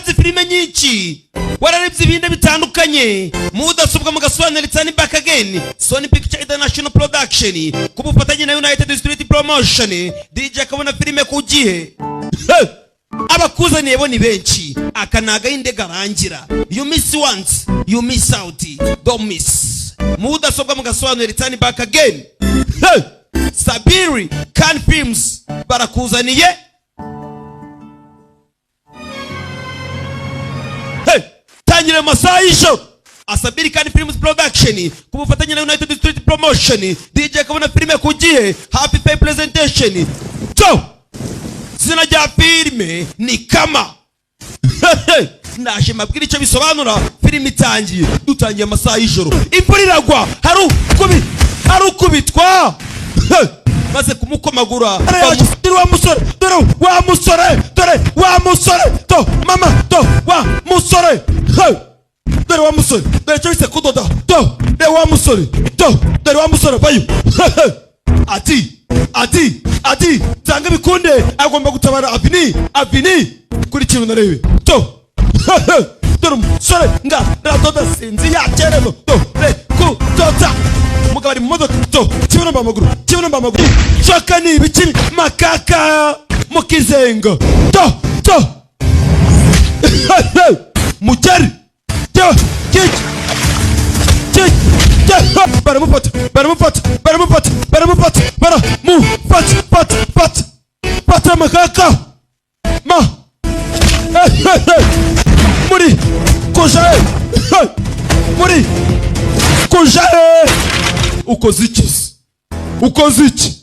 warazi filime nyinshi, wararebye ibindi bitandukanye, mudasobwa mugasobanura It's Back Again, Sony Picture International Production, ku bufatanye na United Street Promotion, DJ akabona filime ku gihe. Abakuzaniye bo ni benshi, akanaga inde garangira. You miss once, you miss out, don't miss. Mudasobwa mugasobanura It's Back Again. Sabiri Can Films barakuzaniye. Tangire masaha y'ijoro. Asabiri Can Films Production ku bufatanye na United Street Promotion, DJ akabona filime ku gihe, Happy Pay Presentation. So zina rya filime ni Kama. Naje mabwira icyo bisobanura. Filime itangiye, dutangiye amasaha y'ijoro, imvura iragwa, hari ukubitwa maze kumukomagura. Dore wa musore, to mama, to wa musore, dore wa musore, dore cyo bise kudoda, to dore wa musore, to dore wa musore bayo. Ati tanga bikunde agomba gutabara Avini kuri kintu narebe, to dore musore nga radoda sinzi ya kereno, to re ku tota mugabari modoka, to kibuno mbamaguru shaka ni bikiri makaka mukizengo, to mujari to kiki baramufata makaka ma muri kujaye ukoze iki